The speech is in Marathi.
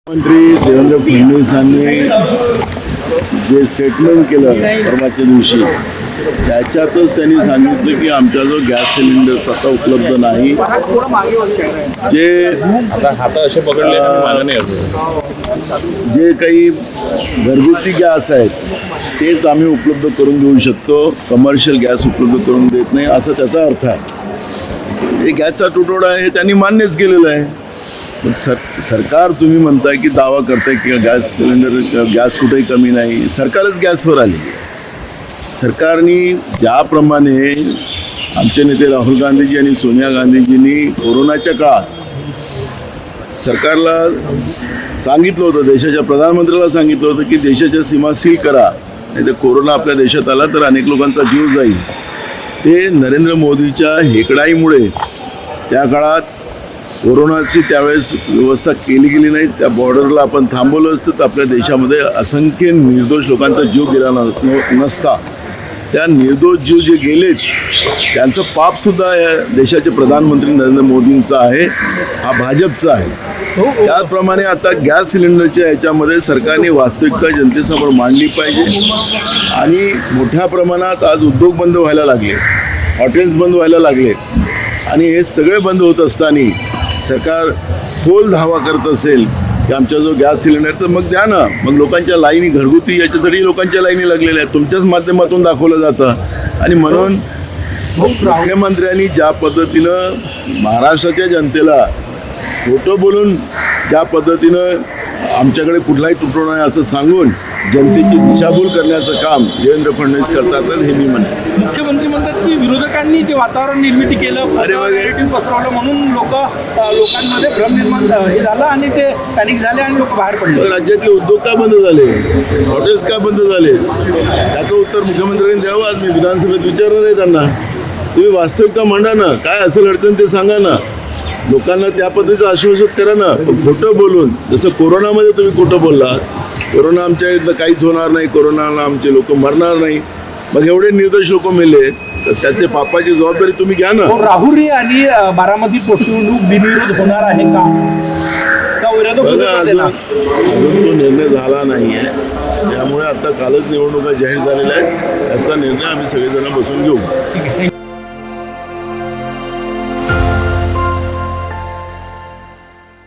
मंत्री देवेंद्र फडणवीसांनी जे स्टेटमेंट केलं परवाच्या दिवशी त्याच्यातच त्यांनी सांगितलं की आमचा जो गॅस सिलेंडर आता उपलब्ध नाही, जे हात असे पकडले मागणी जे काही घरगुती गॅस आहेत तेच आम्ही उपलब्ध करून देऊ शकतो, कमर्शियल गॅस उपलब्ध करून देत नाही असं त्याचा अर्थ आहे. हे गॅसचा तुटवडा आहे हे त्यांनी मान्यच केलेलं आहे. मग सरकार तुम्ही म्हणताय की दावा करताय की गॅस सिलेंडर गॅस कुठेही कमी नाही, सरकारच गॅसवर आली. सरकारने ज्याप्रमाणे आमचे नेते राहुल गांधीजी आणि सोनिया गांधीजींनी कोरोनाच्या काळात सरकारला सांगितलं होतं, देशाच्या प्रधानमंत्र्याला सांगितलं होतं की देशाच्या सीमा सील करा, नाही तर कोरोना आपल्या देशात आला तर अनेक लोकांचा जीव जाईल. ते नरेंद्र मोदीच्या हेकडाईमुळे त्या काळात कोरोनाची त्यावेळेस व्यवस्था केली गेली नाही. त्या बॉर्डरला आपण थांबवलं असतं तर आपल्या देशामध्ये असंख्य निर्दोष लोकांचा जीव गेला नसता. त्या निर्दोष जीव जे गेलेच त्यांचं पापसुद्धा या देशाचे प्रधानमंत्री नरेंद्र मोदींचं आहे, हा भाजपचा आहे. त्याचप्रमाणे आता गॅस सिलेंडरच्या याच्यामध्ये सरकारने वास्तविकता जनतेसमोर मांडली पाहिजे. आणि मोठ्या प्रमाणात आज उद्योग बंद व्हायला लागले, हॉटेल्स बंद व्हायला लागले आणि हे सगळे बंद होत असताना सरकार खोल धावा करत असेल की आमचा जो गॅस सिलेंडर तर मग द्या ना. मग लोकांच्या लाईनी घरगुती याच्यासाठी लोकांच्या लाईनी लागलेल्या आहेत, तुमच्याच माध्यमातून दाखवलं जातं. आणि म्हणून मुख्यमंत्र्यांनी ज्या पद्धतीनं महाराष्ट्राच्या जनतेला खोटं बोलून ज्या पद्धतीनं आमच्याकडे कुठलाही तुटवडा नाही असं सांगून जनतेची दिशाभूल करण्याचं काम देवेंद्र फडणवीस करतात हे मी म्हणतो. मुख्यमंत्री म्हणतात की विरोधकांनी जे वातावरण निर्मिती केलं, नेगेटिव्ह पसरवलं म्हणून लोकांमध्ये भ्रम निर्माण हे झालं आणि ते पॅनिक झाले आणि लोक बाहेर पडले. राज्यातले उद्योग का बंद झाले, हॉटेल्स का बंद झाले, त्याचं उत्तर मुख्यमंत्र्यांनी द्यावं. आज मी विधानसभेत विचारणार आहे त्यांना, तुम्ही वास्तविकता मांडा ना, काय असेल अडचण ते सांगा ना, लोकांना त्या पद्धतीचं आश्वासन करा ना. खोटं बोलून जसं कोरोनामध्ये तुम्ही खोटं बोललात, कोरोना आमच्या इथं काहीच होणार नाही, कोरोनाला आमचे लोक मरणार नाही, मग एवढे निर्दोष लोक मेले तर त्याचे पापाची जबाबदारी तुम्ही घ्या ना. राहुरी आणि बारामती पोटनिवडणूक बिनविरोध होणार आहे का? अजून तो निर्णय झाला नाही आहे, त्यामुळे आता कालच निवडणुका जाहीर झालेल्या आहेत, त्याचा निर्णय आम्ही सगळेजण बसून घेऊ.